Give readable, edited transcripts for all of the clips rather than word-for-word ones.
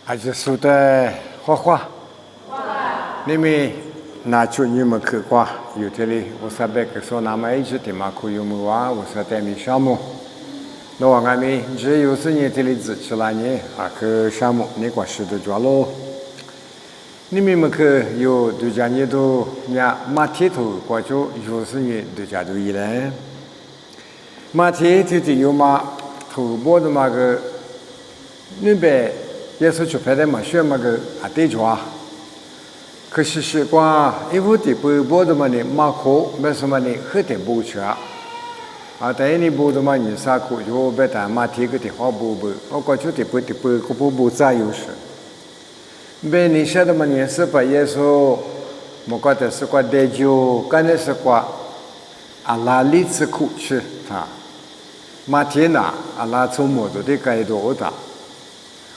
还是说的画画，你们拿出你们去画，有这里我是别个说那么一直的嘛，可有么话，我是带你项目。那我俺们只有是你这里支持了你，去项目你管是的抓喽。你们去有对家你都伢马蹄头过去，有是你对家都一嘞。马蹄就是有马头部的嘛个，那边。也是出牌的嘛，选嘛个对抓，可是习惯一副的不包的嘛呢，马口没什么呢，很点不吃但你包的嘛，你啥口就别谈马蹄个的好包包，我感觉的不个包咋有事？别你晓得嘛？你是把耶稣，我觉得是个得救，干的是个拉里子苦吃马蹄呢拉从么子的该多大？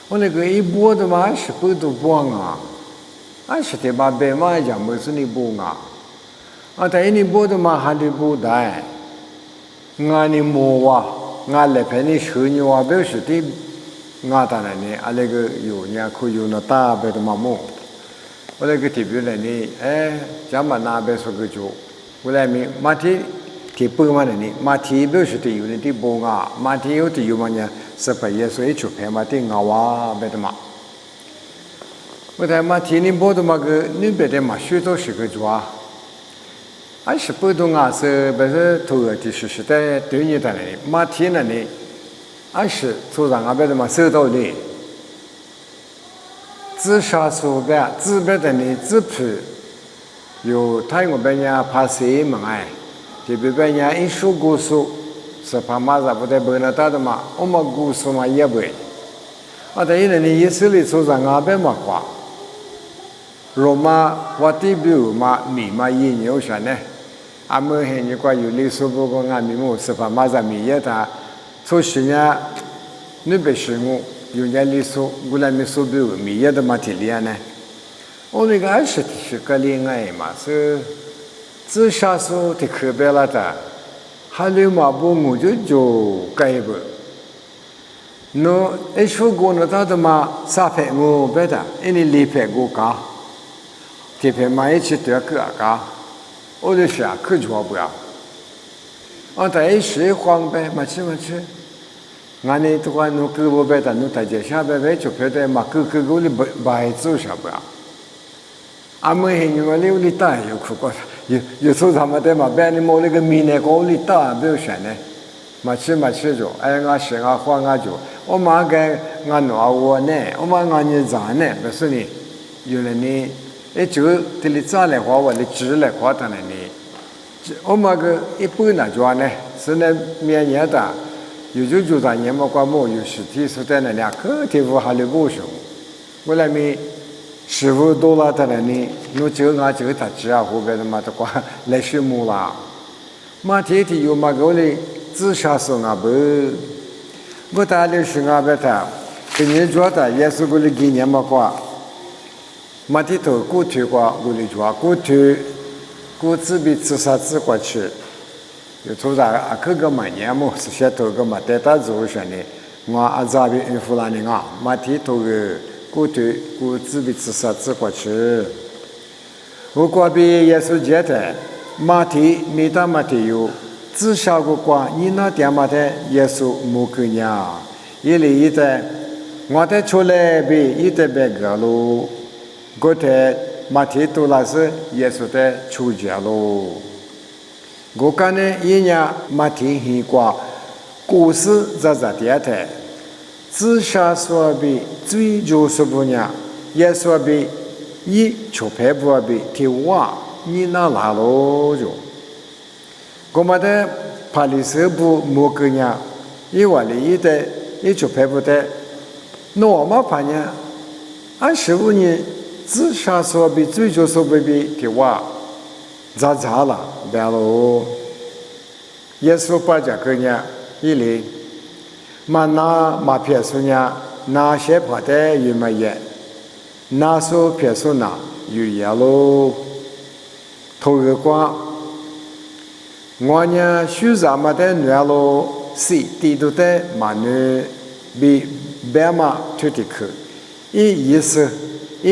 我那个一播的嘛是不都播是的把白马讲不是你播但你播的嘛还得播的，你摸来陪你学你表示的，当然呢，那个有人可有那大白的嘛摸，我那个特别的呢，讲嘛那边说个就，我来明马蹄提播嘛的呢，马蹄表示的有人的播马蹄有的有嘛呢。是把耶稣一出牌嘛，定别的嘛。我在嘛天你播的嘛个，你别的嘛许多是个抓，是不懂是不是头的是在对你的呢？嘛天呢是做上别的嘛收到的，自杀手别自别的呢自批，有太我别人怕谁嘛这边别人一说故事。是怕马子不得不那大的嘛，我们故事嘛也不，但是呢，你以色列出上边嘛话，罗马我代表嘛米嘛也有啥呢？们现你怪有历史不过米么是怕马子米也他，出去呢，你别说我有年历史，我来米手表米也的嘛体力呢，我那个是个恋爱嘛是，自杀手的可别了的。还有嘛不我就改不，一说过那他的嘛啥牌我别的，因为离牌我搞，这牌嘛一起都要搞，我就想可做不了，但一时慌呗，嘛去，俺呢都讲侬胳膊别的，侬大家下边别就别的嘛，个里白做啥不了，们现在我里大有苦过。有时候他们在嘛，别你摸那个米呢，高里大不要选呢，嘛吃着，我吃花就，我妈给我拿我呢，我妈你咋呢？不是呢，有人呢，就这里咋来花我的纸来花的呢？我妈个一般那抓呢，是那面年的，有就咱年嘛关么有实体是在那俩个地方还得不少，我来没。师傅多了的人呢，我就他知后边的嘛的话来学木啦，嘛天天有嘛个嘞自杀手不，我打的是别他，给你做的也是个嘞纪念嘛话，嘛天头过去话我嘞做过去，过自闭自杀自过去，有做啥个嘛年么是些头个嘛带他做啥呢？我这边孕妇啦呢嘛天头个。过去过自闭自杀自过去，我过边也是觉得马蹄没打马蹄有自杀过光，你那点马的也是没个呀，一里一代我的出来比一代别个喽，过的马蹄多了是也是的出家喽，我看呢一年马蹄很过，故事咋点的。自杀所比追求什么呢？也说比一出牌不比提瓦你那拉喽就，我们的帕里斯部莫个呢，一万里一的一出牌不的，那我们怕呢，15年自杀所比追求所比提瓦咋了？别喽，也说把这个呢一类。嘛那撇数呢？那些跑的有么也？那说撇数呢有也喽。头个光，我呢学啥么的女喽？是地都的嘛呢？比白嘛推的去，意思，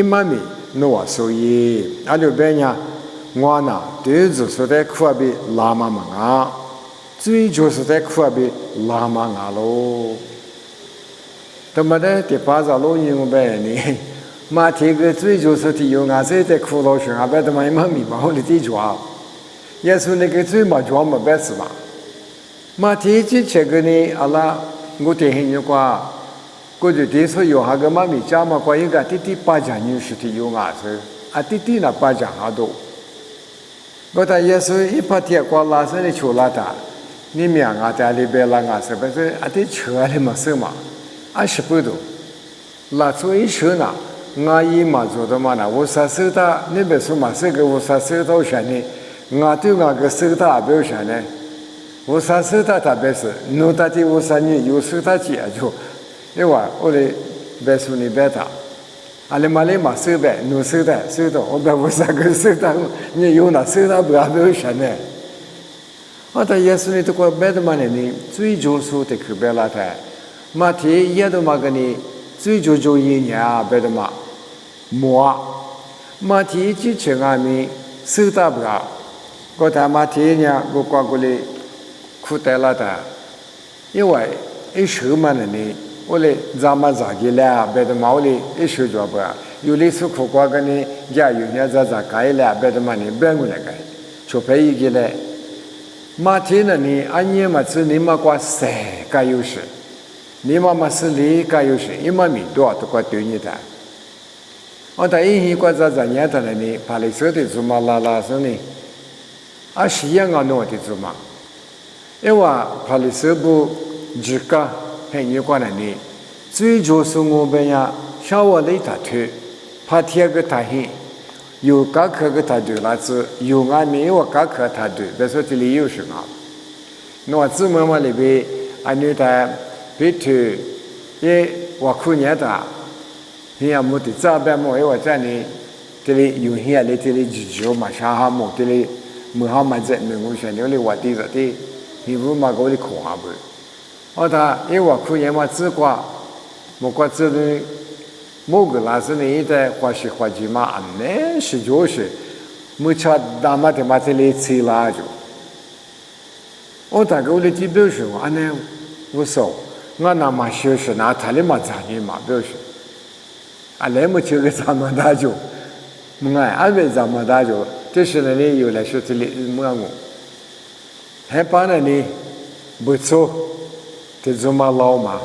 妈咪诺所以，阿就别人我呢，对就是在苦比拉玛嘛啊，最就是在苦比拉玛啊喽。他妈的，第八条路因为别人马蹄个最就是提有俺这在苦劳上，阿别他妈妈咪嘛，我的地抓，也是那个最嘛抓嘛别是吧？马蹄之前个呢，阿拉我听人家话。过去听说有那个妈咪家嘛，关于个弟弟八家女士的有伢子，啊弟弟那八家好多。我他也是一把铁瓜拉上的球拉他，你们伢在里边拉伢子，不是啊的车里嘛是嘛，20多，拉出一车呢，伢姨妈做的嘛呢，我啥手他那边说嘛是个我啥手头上呢，伢对伢个手他不要上呢，我啥手他他别是，弄他的我啥女有手他接就。因为我的别说你别他，阿里马里嘛收呗，弄收的收到，我别我啥个收到，你有那收到不要不要钱呢？我他也是你这个别的嘛呢，最就是的去别拉他，马蹄也都嘛个你最就一年啊别的嘛，马蹄之前啊你收到不要，我他马蹄呢我挂过来，苦带拉他，因为一手嘛呢你。我嘞咱们咋个了？别的嘛，我嘞一手做不啊？有的是苦瓜个呢，家有人咋改了？别的嘛呢，别过来改，除非一个嘞，马天呢呢，俺爷嘛是你嘛瓜谁改有事？你妈妈是你改有事，你妈咪多都瓜对你的。我他一瓜咋年的了呢？把你说的做嘛拉说呢？啊，是样啊弄的做嘛？因为把你说不自个。很有关的呢，最就是我们呀，像我那他推，怕天个他很，有高科个他对了子，有俺没有高科他对，别说这里有什么，那自么嘛里边，俺女的别推，也我去年的，你要没得早班么？因为这里这里有些里这里就嘛，上下么这里没好嘛在没我选，你我地着的，你不嘛给我的看下不？我他因为我去年嘛自挂，我挂自的某个老师呢，一在花西花季嘛，俺那是就是，没差大嘛的嘛这里吃啦就。我大概我的基本上俺那我说，我那嘛学是那他的嘛咋的嘛表示，俺来没去个咱们大就，俺为咱们大就，这是那里有来说这里么我，还把那里不错。这怎么老嘛？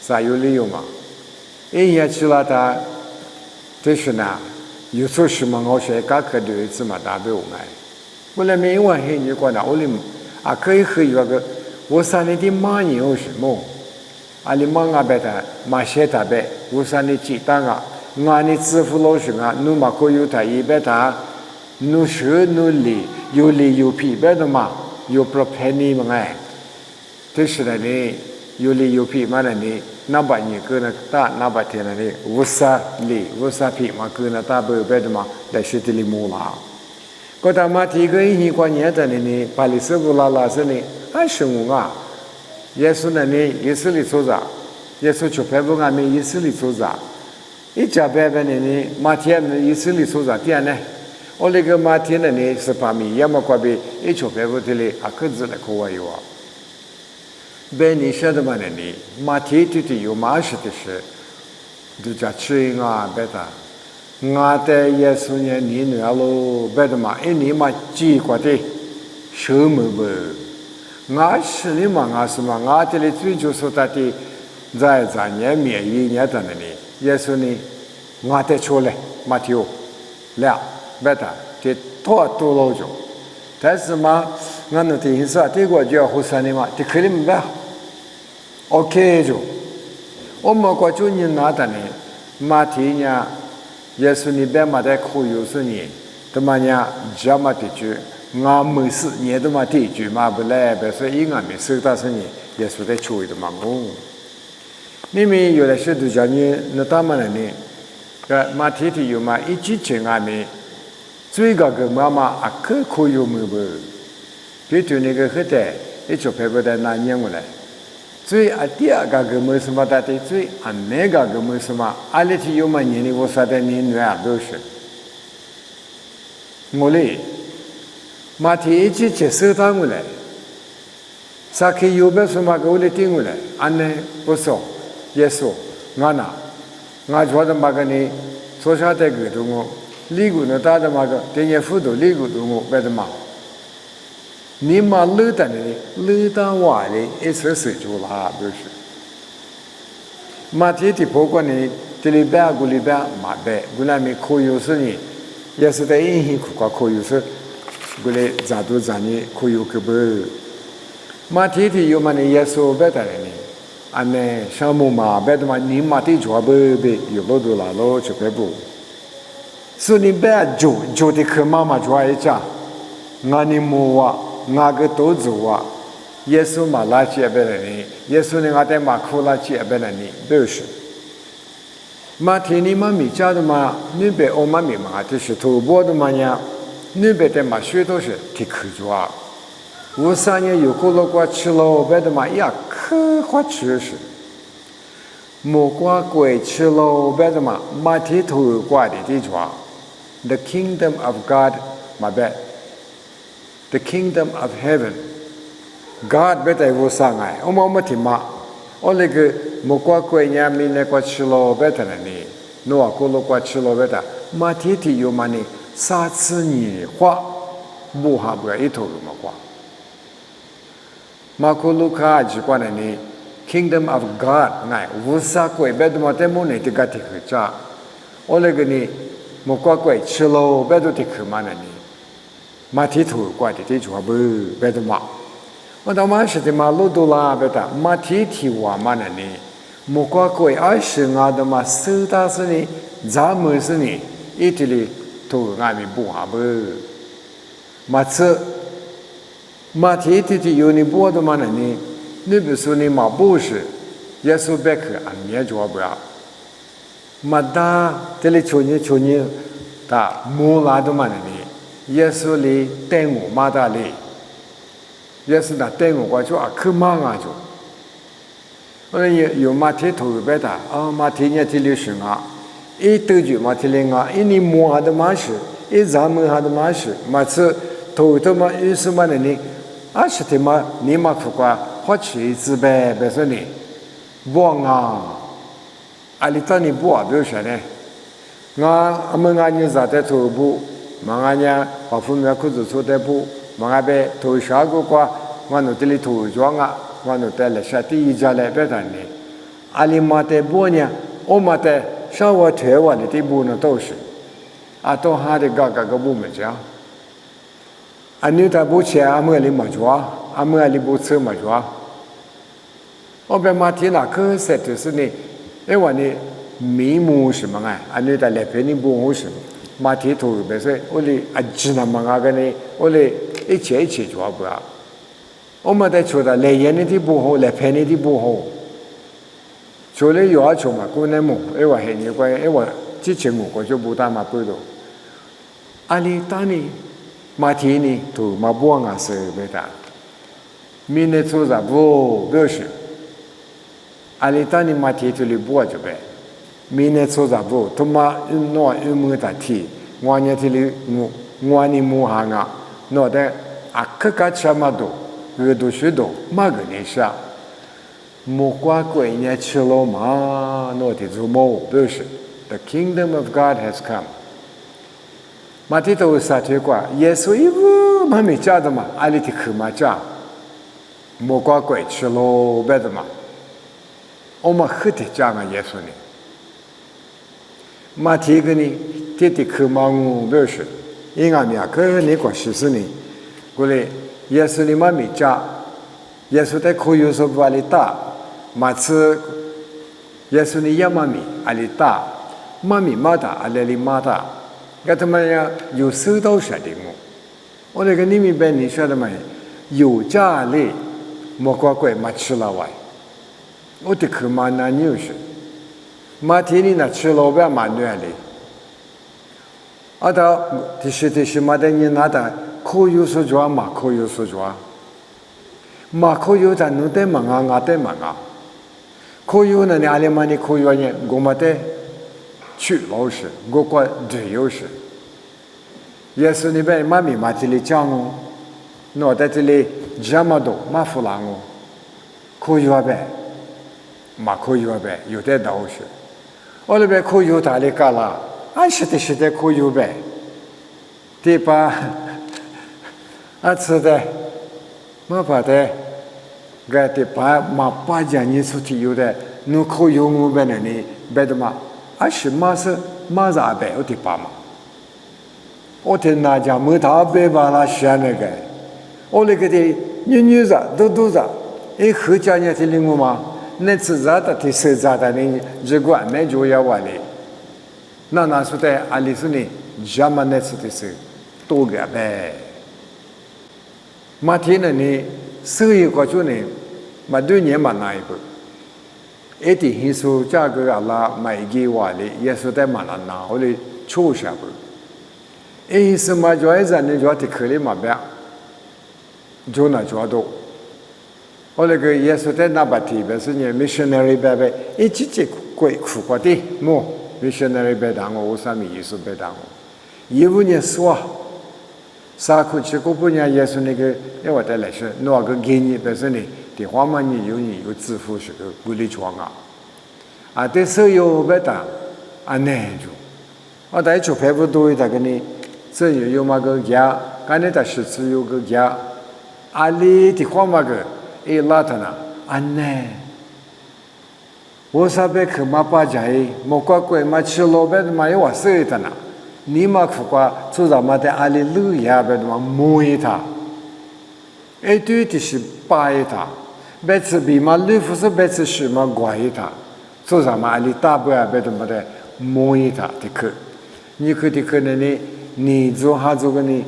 啥有理由嘛？一年去了他，这是呢，有时候什么我学刚可对怎么打不我来？我来没问黑你过呢，我哩啊可以喝一个，我三年的马牛什么？啊哩马啊白的马些大白，我三年鸡蛋啊，俺的支付老师啊，努嘛可有他一百他，努手努力，有力有皮白的嘛，有不便宜嘛哎。这是呢，有理有皮嘛呢？那把你跟那大那把天呢？无啥理无啥皮嘛，跟那大不白的嘛，来学的里木啦。我他妈提个一过年的呢，把你师傅拉是呢，俺是我啊，也是呢，也是里做啥，也是就拍不俺们也是里做啥，一家白白呢，马天呢也是里做啥点呢？我那个马天呢是把米也么过呗，一就拍不的嘞，啊，个子来可我有啊。别你晓得嘛？你马蹄子有马是的是，就叫吃啊别的，我的也是年你女儿喽，别的嘛，一年嘛几个的，什么不？我是你嘛，我是嘛，我这里最就是他的，在年免一年的呢，也是呢，我的出来马蹄了，别的这多了就。但是嘛，俺那电视这个就要后生的嘛，这可能没办法。OK 就，我们过去年拿的呢，马蹄呢，也是你别嘛在口有时呢，他妈呢，这么的句，俺没事，你他妈的句嘛不来，别说一俺没收到是呢，也是在处理的嘛我。你们有的时候讲你那他妈的呢，个马蹄的有嘛一直请俺们。最高个妈妈啊，可有没不？别对那个黑的，一就拍不得那年过来。最阿第二个个么什么的最阿那个个么什么，阿里提有么年的我说的年女儿都是，我嘞，马蹄一起接受他我来，啥可以有别什么个我来听我来，安呢不说，也说，俺呐，俺觉得嘛个呢，做啥的个都我，理个呢打的嘛个，电业辅导理个都我别的嘛。你嘛乐的呢，乐的话呢，一直是就啦，就是。马蹄的不管呢，这里边古里边马边，古那边可有时呢，也是在阴天苦瓜可有时，古里咋都咋呢，可有个不。马蹄的有嘛呢，也是别的呢，安呢，项目嘛，别的嘛，你马蹄做不别，有老多啦，老就别不。所以你别做的可妈妈做一家，俺你莫话。我个都做啊，耶稣嘛拉起别人呢，耶稣呢我在马库拉起别人呢，不是。马天你嘛米家的嘛，你别我嘛米嘛，就是头部的嘛呀，你别的嘛学都是挺可做啊。我3年有过了过吃了别的嘛呀，可好吃是。莫瓜贵吃了别的嘛，马天头瓜的地做 ，The kingdom of God 嘛别。The kingdom of heaven, God 别在我上来，我们听嘛，我那个莫瓜贵伢咪那个吃了别的呢，侬啊过了过吃了别的，马天天有嘛呢，3次年花，不哈不一头有嘛花，马可路卡就关呢，kingdom of God 哎，无啥贵别的嘛，在么呢？这个提克家，我那个呢，莫瓜贵吃了别的提克嘛呢？马蹄头挂的这做不别的嘛，我到马是的马路都拉别的马蹄蹄话嘛呢？莫挂贵20啊的嘛，手打是呢，咱们是呢，一直哩头俺们不哈不，马车马蹄蹄有你不的嘛呢？你比如说你马不是，耶稣别克俺也做不了，马达这里求你，他莫拉的嘛呢？耶稣里带我马达里，耶稣那带我过去啊，可忙啊就。我说有马蹄头别的啊，马蹄伢蹄里是啊，一兜就马蹄里啊，一你摸下的马是，一咱们下的马是，马次头嘛，有什么呢？啊是的嘛，你嘛苦瓜，好吃一次呗，别说你，不啊，阿里当你不啊，比如说呢，我们你咋在头部？manganya parfum ya kuzu sote pu mangabe to shago kwa ngano tili to juanga ngano tele shati jale betani ali mate bonya o mate shawa tewa ni tibu no toshi ato ha de ga bu me ja anu ta bu che amali ma jwa amali bu tse ma jwa o be mate na ke set是呢哎我呢迷目什么啊anu ta le pe ni bu ho什么马蹄头别说，我哩啊，只能嘛个呢，我哩一切做不了。我们在说的来演的不好，来拍的不好。做了要求嘛，过年么？因为很奇怪，因为之前我就不打马背了。阿里打呢，马蹄呢，头马不啊是别打。明年做啥不表示？阿里打呢马蹄头里不就呗。明年做啥不？他妈弄没得提，我年提里我你木行啊，弄的啊可卡什么都，个都许多，嘛个你啥？木瓜贵年吃了嘛，弄的做么？不是 ，The kingdom of God has come。马蹄头啥推过？耶稣一路嘛没家的嘛，阿里提去嘛家，木瓜贵吃了别的嘛，我们很得讲啊耶稣呢。马蹄个呢，这的可忙不是，因俺们可那个事实呢，过来耶稣的妈咪家，耶稣在可有时候阿里打，马次耶稣的亚妈咪阿里打，妈咪马打阿里马打，个他妈呀有收到啥的么？我那个你明白你说的没？有家里莫怪怪马吃了歪，我的可蛮难牛是。马蹄里那吃老板蛮暖的，啊，他这是马的你拿的可有所抓嘛？可有所抓。马可有咱弄得忙啊，俺得忙啊。可有呢，你阿里嘛你可有呢，我们得去老师，我管队友是。耶稣那边妈咪嘛这里讲哦，那在这里这么多马弗朗哦，可有呗，马可有呗，有的道是。我那边可有他里干啦，俺是的可有呗，对吧？俺吃的，没怕的。个的把马把家你出去有的，侬可有我们那里别的嘛，啊是马是马啥呗？我的爸嘛，我的那家没他别把那选那个，我那个的女子都子，哎后家人的领我嘛，那吃啥的的吃啥的呢？如果没就要完了，那说的阿里说呢，家嘛那吃的是多个呗，马天呢？所以我就呢，嘛对年嘛那一步，一点因素价格阿拉买给我的，也是在嘛那我的抽下步，因此嘛就爱在那就的可里嘛别，就那就多，我那个也是在那把提别是呢 missionary 别别，一直接贵苦过的，么 missionary 别当我啥米意思别当我，15年说。啥苦吃过不呢？也是那个，因为在来说，那个给你本身呢，的话嘛，你有支付是个鼓励装啊，啊，对手有别的，啊难住，我在做排不多的个呢，这有嘛个家，刚才在十次有个家，啊里的话嘛个，哎拉他呢，啊难，我啥别去嘛把家哎，莫怪怪嘛吃老别的嘛有话说的呢。你嘛苦瓜，做什么的阿里路亚别的嘛摸一他，哎对的是扒一他，别次比嘛路不是别次是嘛拐一他，做什么阿里大不呀别的嘛的摸一他的课，你去的课呢你做哈做个呢，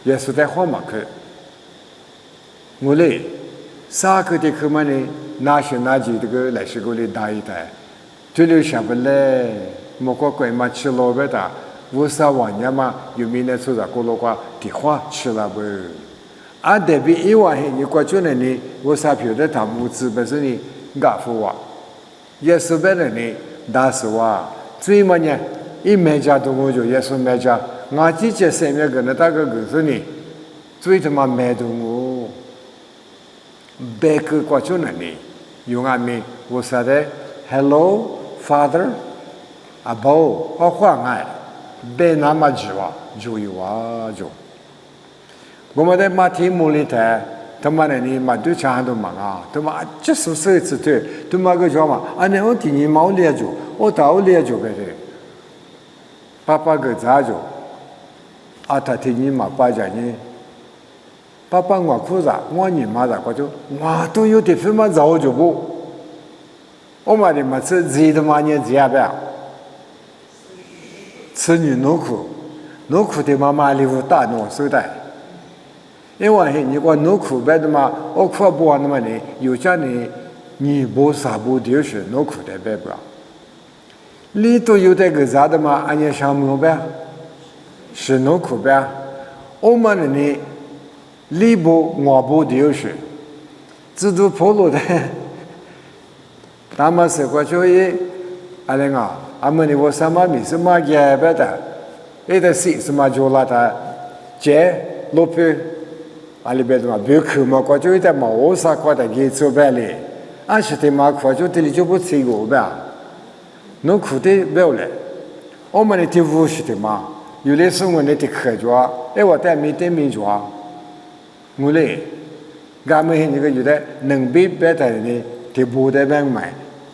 也是在花嘛课，我嘞，啥课的课嘛呢，哪些哪几这个来是个嘞大一代，这里想不嘞。莫过怪嘛吃老白的，我啥玩意嘛？有明年出啥过路瓜的话吃了不？啊，特别一晚黑你过去了呢，我啥票的他们资本是呢，干活哇，也是别人呢，但是哇，最嘛呢，一买家都我就也是买家，俺姐姐身边个那大个个是呢，最他妈买的我，别个过去了呢，用俺们我啥的 ，Hello Father。阿宝，我换爱，别那么急哇，就有啊就。我们在马天木里头，他妈的你马对墙都忙啊，他妈这是手指头，他妈个叫嘛，啊那我听你毛脸就，我到脸就别的，爸爸个咋就，啊他听你嘛爸讲呢，爸爸我哭啥，我你妈咋个就，我都有点分嘛早就不，我妈的嘛是谁的嘛年纪啊呗。吃女农苦的妈妈里头大农手的，因为你讲农苦别的嘛，我可不那么呢，有家呢，你不啥不就是农苦的别不，里头有这个啥的嘛，俺家项目呗，是农苦呗，我们呢，里不我不就是，自都跑路的，他们是过去，阿玲啊。阿们你我什么米什么也别的，一的是什么就拉他，这路边，阿里边的嘛，别去嘛，过去一点嘛，我啥过的给做白嘞，俺是的嘛，过去这里就不吃过呗，侬苦的不要嘞，我们的地方是的嘛，有的时候我们的客家，哎我带没家，我嘞，俺们那个有的能比别的呢，地不得别买。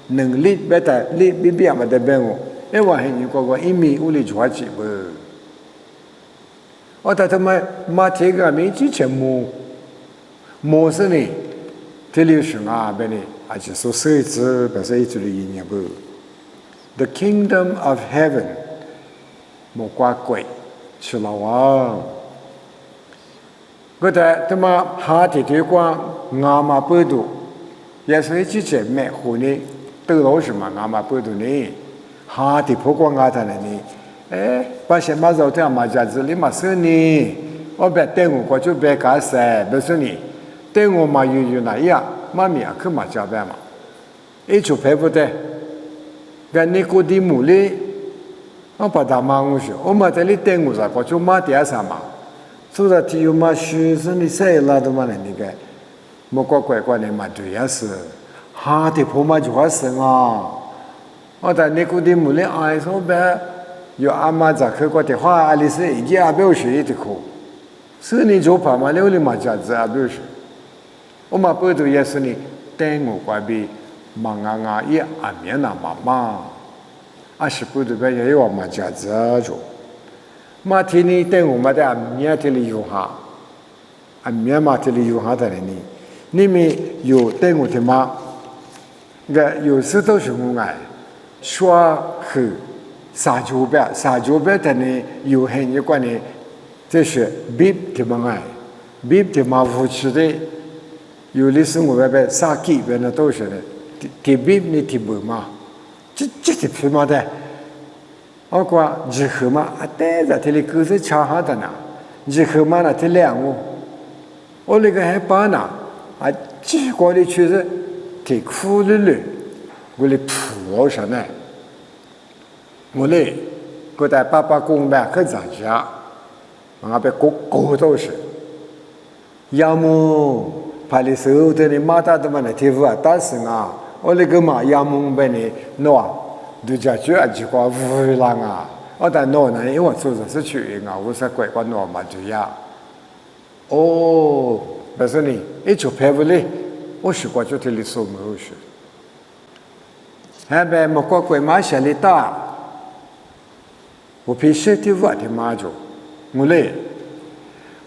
能力别的力比别么的别我，因为你个一米五里抓起不，我他妈马铁个没之前么是呢？这里是啊，别呢，而且说设置不是一直的意念不。The kingdom of heaven， 莫挂鬼，吃老王。我在他妈哈铁铁光阿妈不读，也是之前买回呢。都老什么俺们不懂呢，哈的不光俺他呢，哎，把些马早点马家子里马说呢，我别等我过去别干噻，不是呢，等我嘛有那呀，妈咪啊去嘛加班嘛，一就陪不得，跟尼古丁姆哩，我把他骂我说，我嘛在里等我啥个，就骂点啥嘛，所以提有嘛学生的谁啦都嘛那个，莫怪怪怪的嘛对呀是，哈的婆嘛就话是啊，我在尼古丁姆哩爱说呗，有阿妈在去过的话，阿里是一件阿表学的课，所以你就怕嘛溜里嘛价值阿表学。我嘛不都也是你等我怪比忙啊也阿面那妈妈，阿是不都别也有嘛价值着，嘛天你等我嘛的阿面天里有哈，阿面嘛天里有哈的你，你们有等我的嘛，个有时都是我爱，说和撒酒呗的呢有很有关的，这是比的嘛爱，比的嘛扶持的。有的是我外边杀鸡边的都是的，提比你提不嘛，这的皮嘛的，我讲日后嘛，啊对着这里狗是抢哈的呢，日后嘛那这两我那个还把呢，啊结果的确实挺苦的嘞，我来铺上来，我嘞，我在爸爸公办可咋家，我被狗都是，要么。怕你手头的马达的嘛，那天父啊，打死啊！我那个嘛，要么被你弄，都叫就啊，就讲无浪啊！我但弄呢，因为我做的是去啊，我是乖乖弄嘛就呀。哦，但是呢，一就拍不来，我是过去这里说没有事。还被莫过乖马下里打，我平时的我的妈就，我嘞，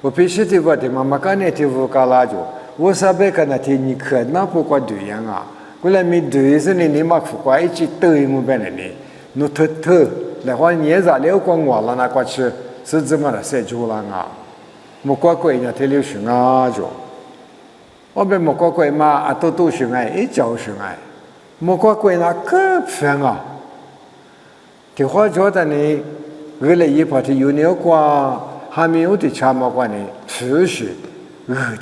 我平时的我的妈妈干那的我干啦就。我啥别个那天你可那不管对样啊？过来没对是你嘛不管一起对我边的呢，侬偷，那话你咋了光我了那过去是怎么了？谁做了啊？莫怪怪人家天流行啊就，我被莫怪怪嘛啊都行哎，一叫行哎，莫怪怪那可烦啊！的话觉得呢，为了一跑的有鸟光，还没有的吃么关呢，持续。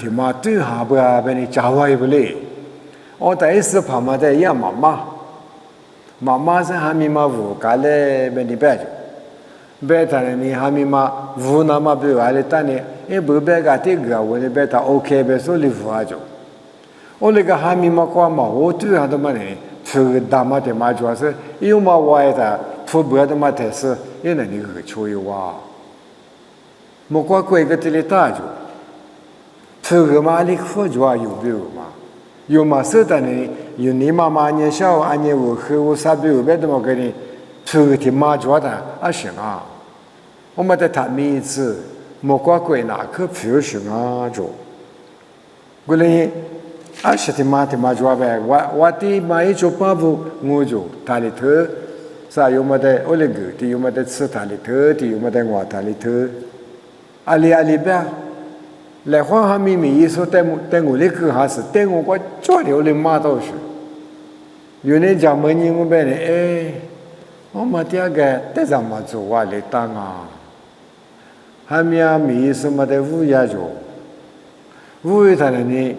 的嘛，对下不啊？被你教坏不嘞？我第一次跑嘛在养妈妈是还没嘛无干嘞，被你白着，白他呢你还没嘛无那么不完了，但呢，也不白个这个，我那白他 OK 白说你无啊就，我那个还没嘛光嘛，我对下的嘛呢，吃大嘛的嘛主要是有嘛歪的，出不的嘛才是，也那你个出有哇，莫光贵个这里大就。这个嘛，你可主要有没有嘛？有嘛？是的呢，有你妈妈年小，俺年我和我啥没有别的么给你，这个的嘛主要的啊行啊，我们在谈名字，莫怪怪哪个不行啊就，过来啊是的嘛主要呗，我的嘛一就巴不我就他里头，啥有么的我那个的有么的吃他里头的有么的我他里头，阿里呗。来话还没意思，等我的歌还是等我个脚流的马到是，有人讲问你我们呢，哎，我们第二个得怎么做啊？来当啊，还没意思么的乌鸦做，乌鸦他呢，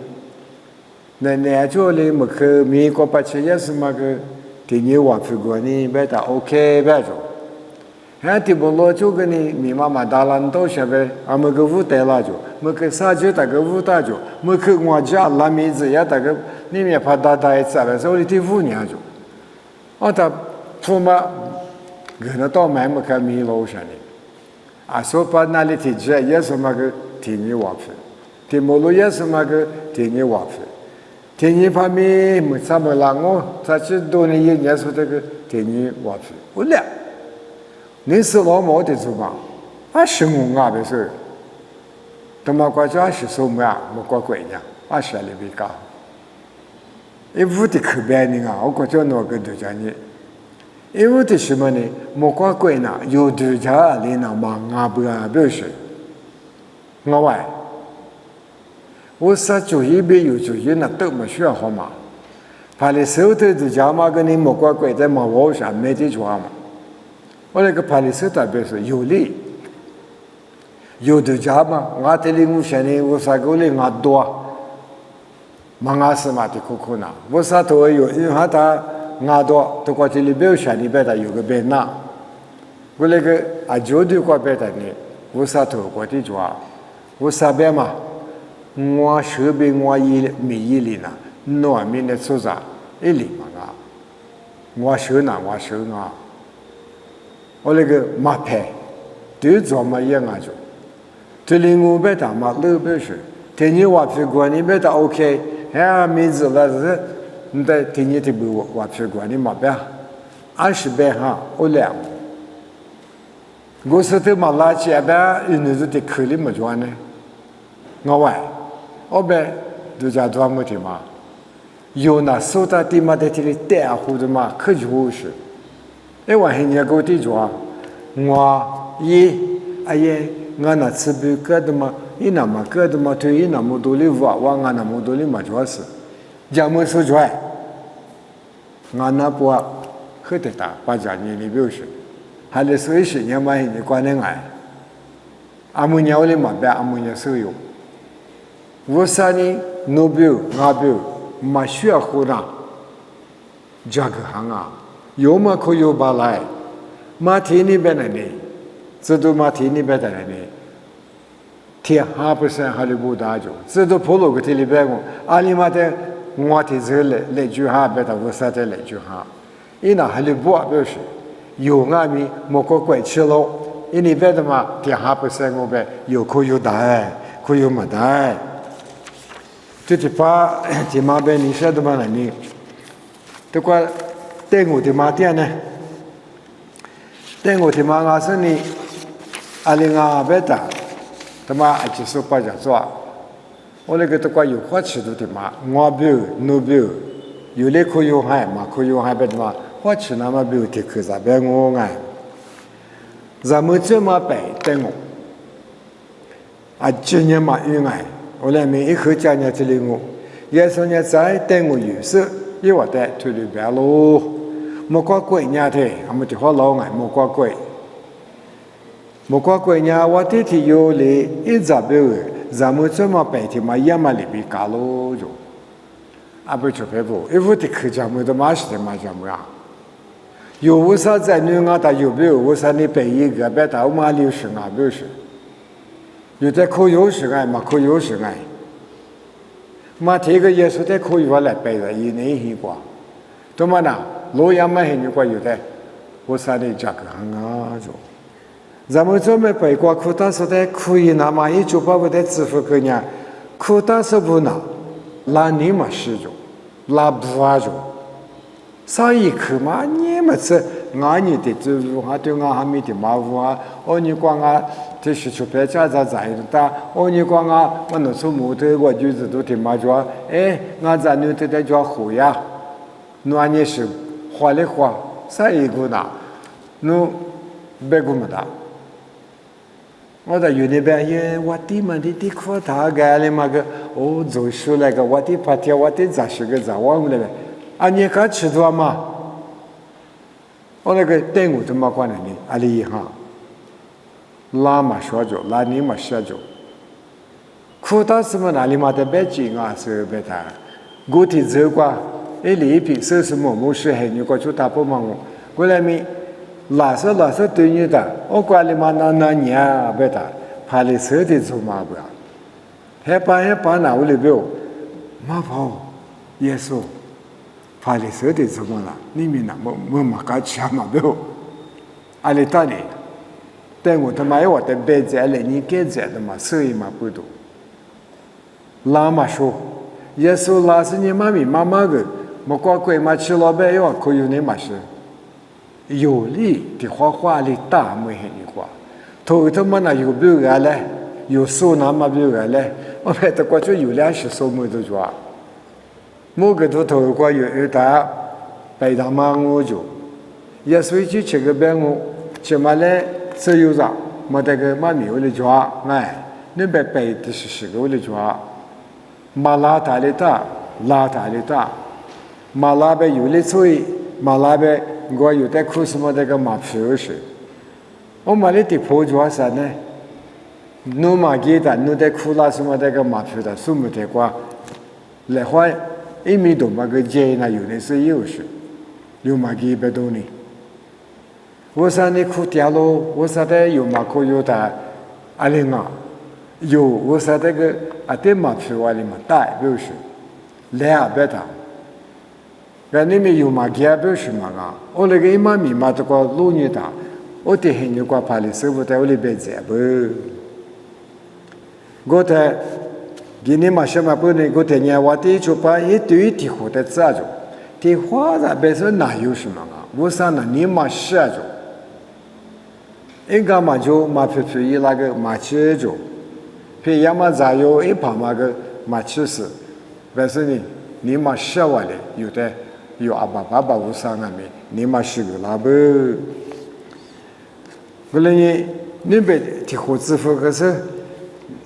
那做的么去美国把钱也是么个，第二万飞过呢，别打 OK 别做。还提不落就跟你密码嘛打烂到下边，啊么个舞台了就，么个啥就打个舞台就，么个我家拉米子也打个，你们怕打一次了，所以提舞年就，我他出嘛，可能到买么个米楼上的，啊说把那里提起也是么个提你瓦费，提摩路也是么个提你瓦费，提你怕米么啥么啦我，他去多年一年说这个提你瓦费，不了。你是老毛的做嘛？啊，是我啊，不是。他妈国家是什么呀？我国贵呢？啊，是里边搞。一屋的口边呢啊，我国家哪个都讲你。一屋的什么呢？我国贵呢？有度假里呢嘛啊不啊不是。我外，我说主义没有主义那都没需要好嘛。怕你手头度假嘛，跟你莫国贵在嘛网上没得做嘛。我那个帕里斯特别是有利，有的家嘛，我这里我现在我啥个哩我多， mga sama ti kukuna wosa to yo hata nga do to ko ti libe shani beta yo ge bena gole ge ajodi ko beta ni wosa to ko ti jwa wosa be ma ngwa shebe ngwa yi mi yi li na no mi ne soza ili maga ngwa shu nga ole ge ma pe de zo ma ye nga jo te lingu beta ma le be shi te ni wa fi gwa ni beta okay ha mi zi la zi nda te ni te bu wa fi gwa ni ma be an shi be ha ole go se te ma la chi ba inu zi te khli ma jwa ne nga wa obe du ja dwa mo ti ma yo na so ta ti ma de ti li te a hu de ma khe ju shi e wa hin ya go ti jwa ngwa yi aye nga na tsi bu ka de ma ina ma ka de ma tu ina mo do li wa nga na mo do li ma jwa se ja mo so jwa nga na po khe te ta pa ja ni li bi shi ha le so shi nya ma hin ni kwa ne ngai amu nya o le ma ba amu nya so yo wo sa ni no bi nga bi ma shu a khu na ja ga ha nga yo ma ko yo ba lai ma thi ni be na ni zhe du ma thi ni be da ni tie 100% ha le bu da jo zhe du po lo ge ti li be go a li ma de ngwa ti zhe le ju ha be da wo sa de le ju ha ina ha le bu a be shi yo nga mi mo ko kwai chi lo ini be da ma tie 100% go be yo ko yo da ko yo ma da ti pa ti ma be ni sha de ma na ni to kwa te ngu ti ma tian ne te ngu ti ma nga se ni a li nga be ta ta ma a chi so pa ja zo o le ge to kwa yu hua chi du ti ma ngwa bi no bi yu le ko yu hai ma ko yu hai be ma hua chi na ma bi ti ke za be ngo nga za mo che ma be te ngu a chi nya ma yu ngai o le mi i he jia nya ti li ngu ye so nya zai te ngu yu se ye wa de tu li be lo mo kwa kwai nya the a mo ti ho lo ngai mo kwa kwai mo kwa kwai nya wa ti ti yo le i za be za mo che ma pe ti ma ya ma li bi ka lo jo a bu chu pe bu i vu ti ke ja mo de ma shi de ma ja mo ya有wo sa在女nga da有be wo sa ni pe yi ge be da o ma li shi nga be shi有的可有时爱嘛，可有时爱。嘛，这个耶稣的可以话来背的，以内行过。对嘛呢？路亚嘛很有过有的，我啥的价格很啊就。咱们这么背过，可但是的可以那么一就把我的支付给人，可但是不拿，那你嘛是就，那不啊就。所以可嘛，你们是俺你的支付，还对俺还没的麻烦啊，哦你光啊。这是出别家在在的，哦，你讲啊，我那出木头，我就是都挺麻烦。哎，俺在那头在叫虎呀，那你是花的花，啥一个呢？那别个么的。我在有那边也，我的嘛的的可大概了嘛个，哦，做出来个我的发条，我的咋是个咋忘了呗？啊，你看吃多嘛？我那个店我怎么管的呢？阿里哈。拉嘛说着，拉你嘛说着，可但是嘛，那里嘛的别紧啊，是别他，我提走过，一里皮是什么模式？还你过去打不忙我，过来没，拉是对你的，我管里嘛那年啊，别他，怕你车的走嘛不要，还把那屋里边，马跑，耶稣，怕你车的走嘛啦，你们那么搞钱嘛不要，阿里打你。但我他妈我的别在了，你该在的嘛，所以嘛不多。拉嘛说，耶稣拉是你妈妈个，莫怪鬼嘛吃老白药，可有你嘛是，有理的话里大没很一话，头他妈那有表个嘞，有手那么表个嘞，我们的过去有20手没得抓，某个头过有打，白他妈我就，耶稣去吃个白我，吃嘛嘞。所以说，没得个妈咪为了抓，哎，你别背的是个为了抓，马拉塔里达，拉塔里达，马拉贝有的所以马拉贝我有的苦什么的个马皮是，我马里的破抓啥呢？努马给的努的苦啦什么的个马皮的，什么的瓜，来话一米多嘛个街那有的是有时，有嘛几百多呢。我说你哭掉了，我说的有嘛可有的阿玲啊，有我说这个啊对嘛去阿玲嘛大表示，来啊别他。那你们有嘛几表示嘛个？我那个一嘛米嘛这个路女的，我得很有个怕的师傅在我里边在不？我在。今年嘛，什么不能够天天我的就把一堆的活的咋着？的花在本身哪有什么啊？我说呢，你嘛是着，一个嘛就嘛皮一那个嘛吃着，皮要么咋有一旁嘛个嘛吃是，本身呢，你嘛是完了，有的有阿爸我说那没，你嘛是个那不？我那你别的活支付可是。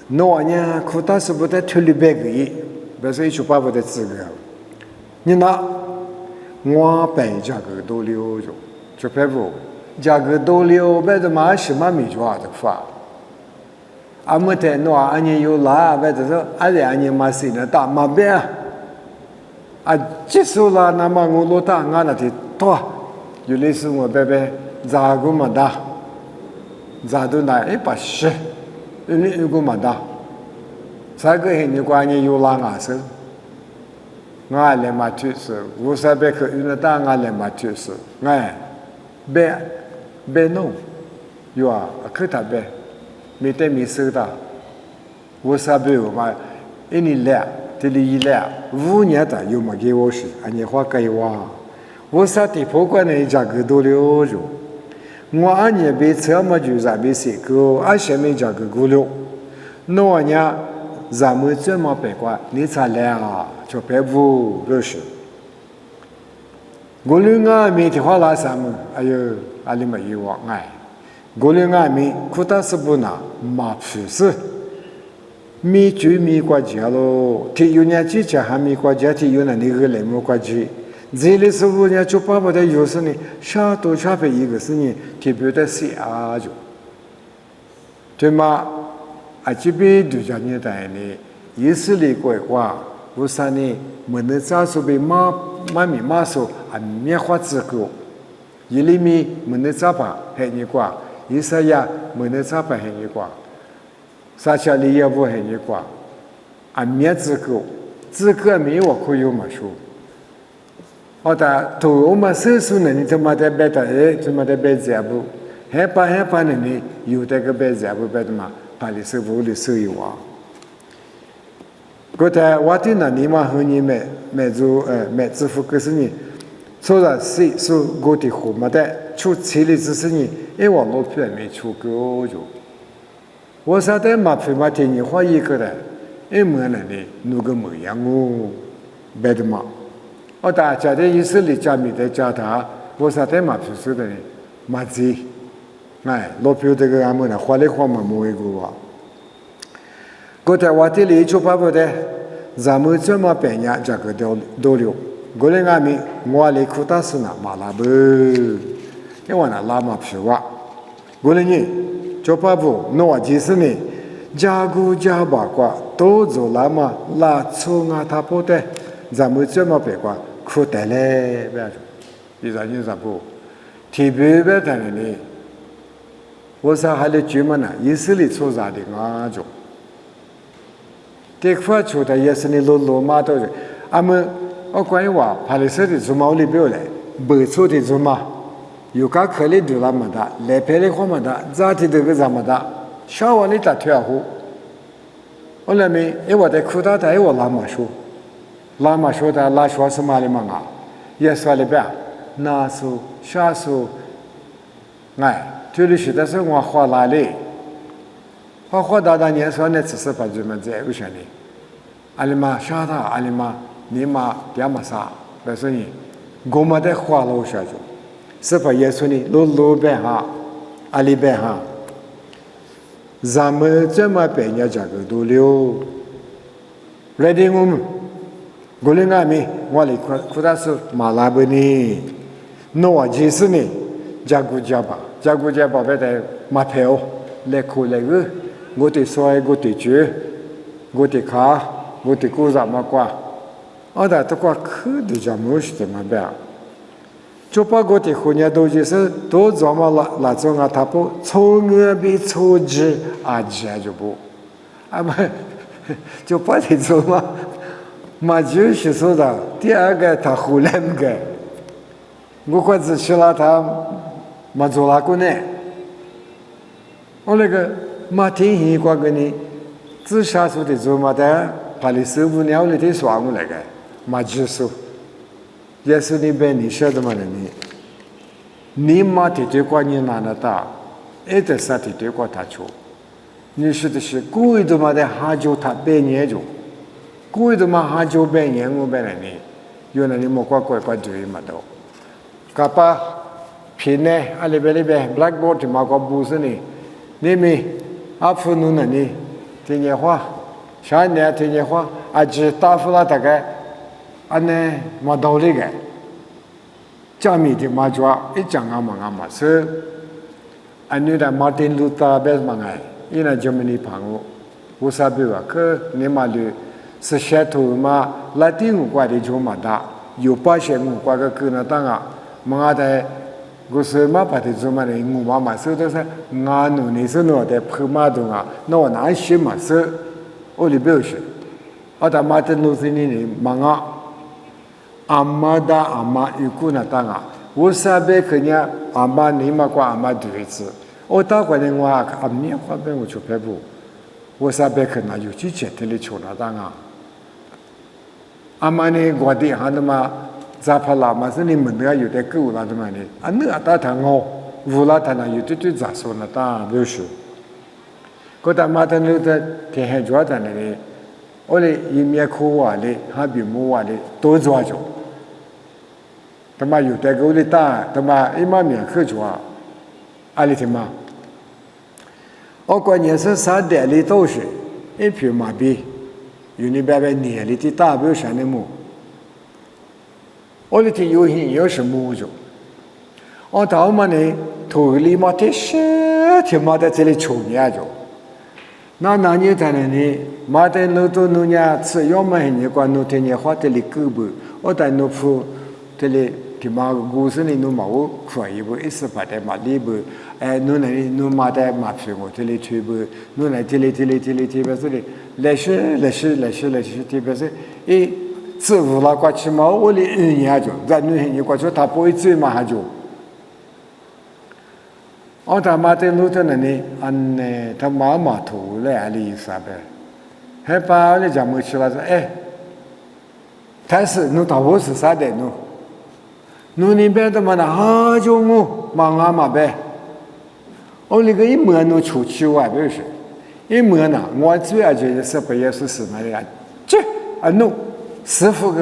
诺苦大是不得脱离别个意，不是一出八不得资格。你那我白价格多留着，就别不价格多留，别的嘛是嘛没抓的法。阿么的诺安尼有啦，别的说阿里安尼嘛是那大嘛别啊，结束了那么我老大俺那的多，有类似我别咋个么的，咋都那一把十。你如果嘛的，这个很有关系有哪个是？我来嘛就是，我说别去那当我来嘛就是，哎，别弄，有啊，可他别，没得没收的，我说别我嘛，一年来，这里一来，5年的有嘛给我是，俺家话给我，我说的不管那价格多了就。我按年被车嘛就咱们谁个，俺下面这个过了，那年咱们这么白过，你才来啊，就白不不是。过了俺们的话拉什么？哎呦，阿里没有我哎，过了俺们苦大是不拿马皮是，米就米国家咯，提有年纪家还米国家，提有那个来么国家。这里是我家就爸爸的有时呢，下多差别一个是呢，特别的下就，对吗？这边就讲你代呢，意思里过话，我说呢，没得咋说被马说棉花子狗，一里面没得咋办，还你挂，意思呀，没得咋办还你挂，啥家里也不还你挂，棉子狗，这个没我可以嘛说。头我们手术呢，你他妈的别的，他妈的别这不，害怕呢你有这个别这不别的嘛，把你师傅的收一哇。个在我的那你嘛和你买支付可是你，说了是我的货嘛的，出钱的只是你，我老婆没出过就，我说的嘛非嘛听你话一个的，么呢你那个模样哦，别的嘛。大家的意思里家里的家他，我说的嘛就是的，嘛子，老表这个俺们呢，花里花嘛没一个哇。个在我这里就把我的，咱们这么半年这个都留，过来俺们我来苦大是那马拉不，因为那拉嘛皮哇，过来呢就把我那就是呢，家姑家爸瓜都做那么拉粗啊他不的，咱们这么别瓜。苦得嘞，别说，你说你说不，特别别谈的，我说还得专门呢，意思里出啥的啊就，这块出的也是你老马都是，俺们我关于话，拍的时的做毛里边来，不出的做嘛，有个可里都那么大，来拍的话么大，咋的这个这么大，小娃的打跳虎，我那边我在苦大的我那么说。拉嘛说的拉说什么的嘛啊？也说了呗，那说下说，这里是的是我花哪里？花大年说呢，只是把这么在为啥呢？阿里嘛下他阿里嘛，你嘛点嘛啥？但是呢，我们的花了下就，是把耶稣呢路边哈，阿里边哈，咱们这么别人这个都留，来的我们。过来俺们，我来苦大是马拉布呢，那就是呢，家姑家爸别的马票来苦来个，我的帅，我的猪，我的卡，我的姑啥么瓜， 어다 또과 크드 자무시데 마베 조파고티 혼야도지서 도 조마 라종아 타포 총어비 초지 아지아주부 아마 조파티 조마 마주시소다 디아가 타훌렘게 무과즈 실라타 마졸라코네 올레가 마티히 과거니自杀수的 조마다 발리스부냐올리티 수아무레게 마주소 예수님 벤이 셔도만니 니마티 되과니 나나다 에데사티 되과 다초 니시듯이 꾸이도마다 하조타 베니에죠 꾸이도마 하조 베니에고 베라니 요나니 모과과과 드리마도 까파 피네 알레벨레베 블랙보드 마과 부스니 니미 아프누나니 티니화 샤네 티니화 아지 따풀라다가 안에 마도리게 자미디 마주아 이장아마마스 아니라 마틴 루타 베스망아이 이나 저머니 방우 우사비와 그 네말리 스샤토마 라틴 과리 조마다 요파셰무 과가 그나다가 망아데 고스마 파티 조마네 무마마 서도사 나누니스노데 프마동아 노나 시마스 올리베우시 아다 마틴 루시니니 망아 아마다 아마 이쿠나 땅아 우사베 그냥 아마 니마과 아마 드리츠 오타과는 와 암니아 과뱅고 주페부 우사베 그나 유지체 틀리초나 땅아 아마니 과디 하나마 자팔라 마스니 문가 유대 그우라드마니 안느 아타탕고 우라타나 유티티 자소나타 벼슈 고다 마탄르다 대해줘다네 올레 이미코와레 하비모와레 도조아죠 tama yu te go li ta tama ima mian khe jua ali tima o kwa nya sa sa de li to shi e phu ma bi yu ni ba ba ni li ti ta bu shan ne mu o li ti yu hin yo shi mu jo o ta ma ne to li ma te she ti ma de te li chu nya jo na na ni ta ne ni ma de lo to nu nya ci yo ma hin ni kwa nu te ni hwa te li ku bu o ta nu fu te liที่มากูสนี่นูมาวุขวายบุอิสปะแต่มาลีบุนูไหนนูมาแต่มาฟิงทะเลทีบุนูไหนทะเลทีเบสเลยเลชทีเบสอี自无啦过去嘛我哩呀就在นูเห็นอยู่กว่า说他不会追嘛哈就อ๋อแต่มาแต่รู้เท่านั้นนี่อันเนี่ยถ้ามาถูเลยอะไรซะเบเฮ้ป่าเลยจะมือชิลาเอ๊ะ但是นู他不是啥的นู누니 베드만 하종우 망아마베 올리가 이 뭐노 추치와 베시 이 뭐나 뭐 주야제 서버 예수스 말이야 제 안노 스프고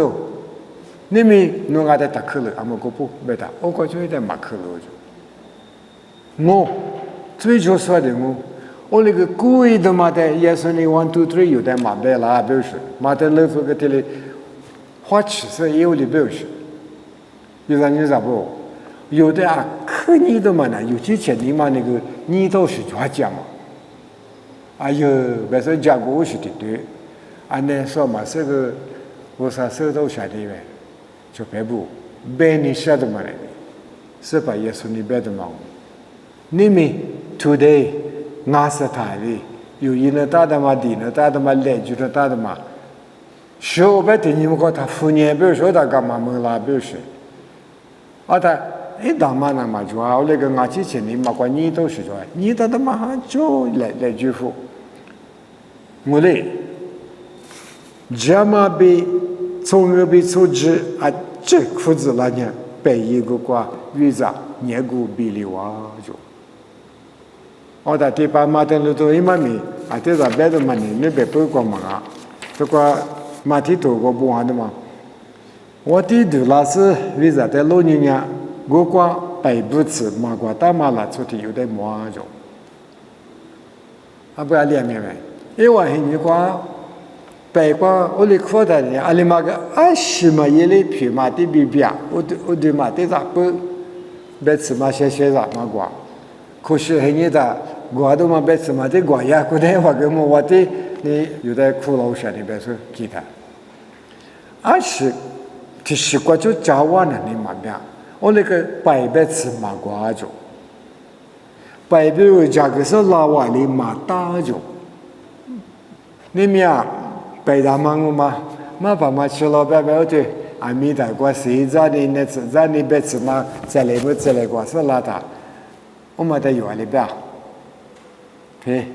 님이 누가다 다클 아무고부 베다 오고 줘야 마클로죠 뭐追求说的뭐 올리가 구이도마데 예수니 1 2 3 요다 마베라 베시 마데 레프가 텔레 화치서 예울리 베시有人就不，有的啊，可你的嘛呢，有之前你嘛那个你都是专家嘛，哎呦，别说讲过是的对，俺那说嘛这个我啥手都晓得呗，就别不，别你晓得嘛嘞，是把耶稣你别的嘛，你们 today 俺是他的，有一那大的嘛地那大的嘛来就那大的嘛，说白的你们讲他父年比如说他干嘛没啦，比如说。啊，他一打嘛那嘛就啊，我那个俺之前你嘛管你都是说，你到他妈就来祝福，我嘞，这么比从那比出去啊，这裤子那年被一个瓜遇着年过比例哇就，我在地方嘛等路都一嘛米，啊，这个别的嘛呢，你别不光嘛啊，这个马蹄头个不完的嘛。我的杜拉斯为啥在老年呀？我光北部吃马瓜大马拉出的有点麻烦，啊不要脸面呗。因为你光北光我哩扩大的，阿里嘛个啊什么也哩皮嘛的比比啊，我对嘛的咋不别吃嘛些啥嘛瓜，可是很多的瓜都嘛别吃嘛的瓜呀，可能话个么我的你有点苦劳些的别说其他。是提习惯就教我呢你嘛边，我那个白白吃嘛瓜着，白白为家个是拉瓦里嘛打着，你们啊白大忙我嘛，嘛把嘛吃了白白的，阿米大瓜谁在你那吃在你别吃嘛，再来不再来瓜是拉达，我嘛在院里边，嘿，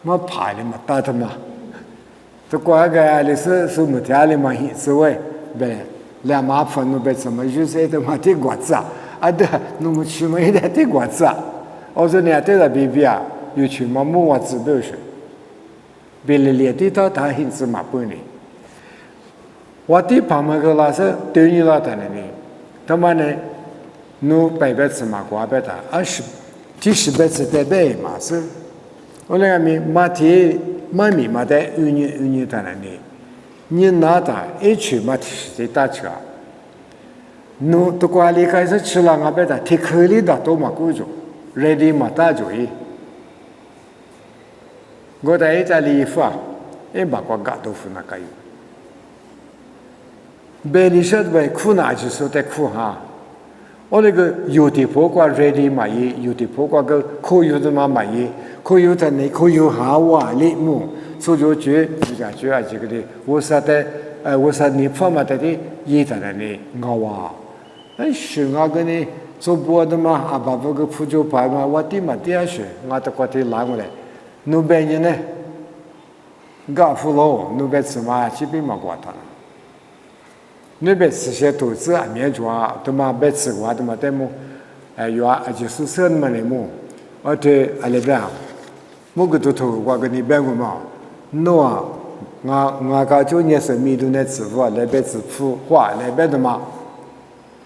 嘛爬的嘛打的嘛。तो कोई गया लिसे सुमत्याले माही सुवे बे ले माफन नु बे सम जुसे तो माती ग्वाचा अदा नु मुछुमे दे ग्वाचा ओजो ने अते दा बिबिया युछु ममु वाच बेशे बेले ले ति ता ता हिन स मा पने वाती पामगला से तेनी ला तने ने तमाने नु बेबे स मा ग्वा बे ता अश तिश बे से दे बे मा से ओले मी माती妈咪嘛的union的呢，你拿的一去嘛是打车，侬都过来开始吃了，我别的提口里的都嘛够着 ，ready 嘛打着伊，我在一家里发，一把个嘎豆腐那个有，别你说的苦哪就说的苦哈，我那个有的不过 ready 嘛伊，有的不过个可有的嘛伊。可有的呢，可有下瓦里木，所以就主要这个的，我说的，我说你方嘛的的，一的呢，我哇，是我个呢，做不的嘛，阿爸爸个辅助牌嘛，我的嘛的是，我的过的来过来，努别人呢，搞不喽，努别什么，这边嘛过他了，努别这些投资啊，面抓，都嘛别吃过，都嘛得么，有啊，就是生嘛的么，而且阿里边。我个都头我跟你别个嘛，喏啊，我个就也是米都那支付，那边支付花那边的嘛，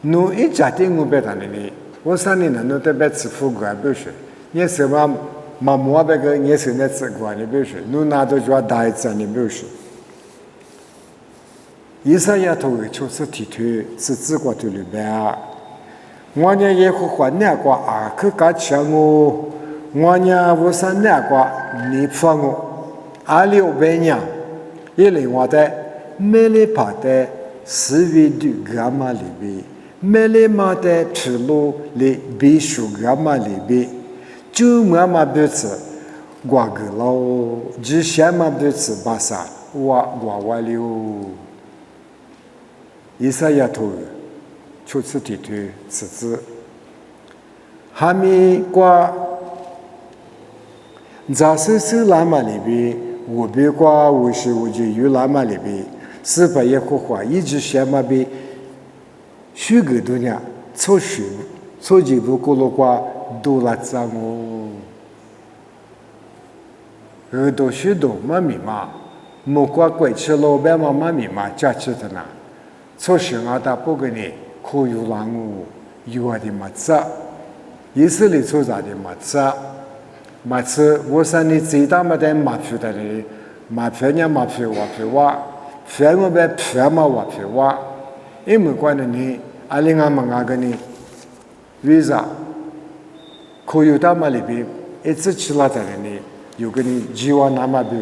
喏一家庭我别谈的呢，我3年了，喏那边支付个不是，也是嘛，妈妈那个也是那支付的不是，喏拿到就要打一次的不是，以上丫头就是提头是自个头里边，我呢也会换那个啊，去搞钱哦。我呢，我是那个你放我，阿六百年，一零我的美丽帕的思维的伽马里边，美丽马的吃路里必须伽马里边，就妈妈不吃，我个老之前嘛不吃巴萨，我了，以上丫头，初次提头此子，还没过。在是拉玛里边，我别挂我是我就有拉玛里边，是把也可话一直想嘛边，许个多年凑数，凑几步过了挂多了脏哦，耳朵许多嘛密码，莫挂鬼吃老板嘛密码加起的呢，凑数啊大不给你可有浪哦，有啊的嘛子，意思里凑啥的嘛子。马次我说你最大嘛的马票的嘞，马票呢马票我票哇，票我别票嘛我票哇，因为关的你阿里阿嘛个你，visa，可有大嘛里边一次吃了的你，有个你计划那么表，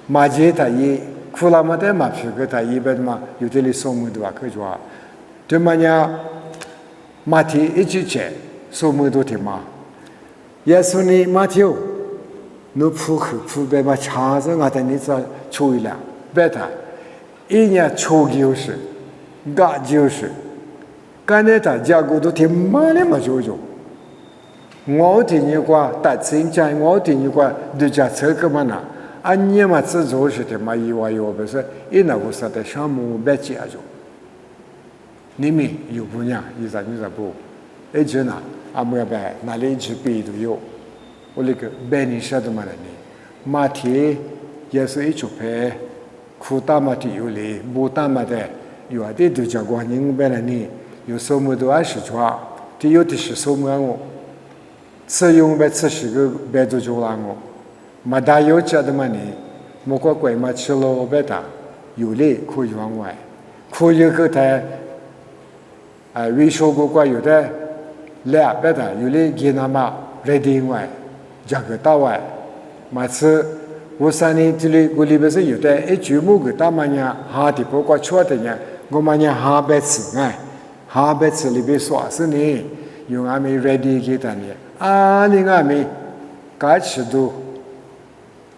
马街他也苦了嘛的马票个他一般嘛有的里送么的话可做，对嘛呢，马蹄一直吃，送么都听嘛。耶稣你马条，侬铺白嘛长着我的你这抽一两，别他，一年抽就是，干就是，干那他家伙都挺慢的嘛就，我听你话打真讲，我听你话都家车个嘛呐，俺你嘛自做是的嘛，以后不是，一那个啥的项目别接着，你们有不呢？你咋不？一直呢？阿姆要白，哪里去背都有。我那个白你说的嘛呢？马蹄也是一出牌，苦大马蹄有嘞，不大马的有啊，这都叫过人白了呢。有什么都20抓，这有的是什么我，吃用白吃是个白都做了我，马大有吃的嘛呢？莫怪怪嘛吃了白大，有嘞可以往外，可以个他啊，维修过怪有的。来，别的有嘞，给那么来定外，价格到外，每次我三年这里我里边是有的，一周末个大妈娘哈的不过错的呢，我妈娘哈白吃哎，哈白吃里边说是呢，用俺们 ready 给他呢，啊你俺们该吃都，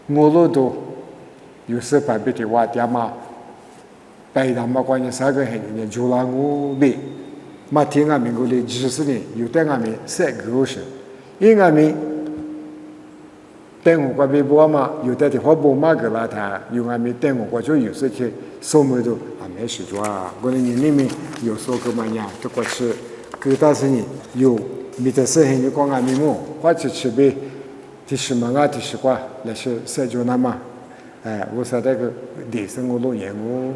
我路都，有时排别的话点嘛，白他妈关键三个人呢，就让我别，嘛听俺们过来就是呢，有的俺们三个是，因俺们。等我过微博嘛，有的地方不嘛个啦，他有俺们等我过就有时去收门都俺没事做啊。我的年里面有时候个嘛呀，就过去，个大是呢有没得事情就讲俺们么，或者去呗，第十嘛啊第十挂那些社交那嘛，哎，我说那个电视我录音我。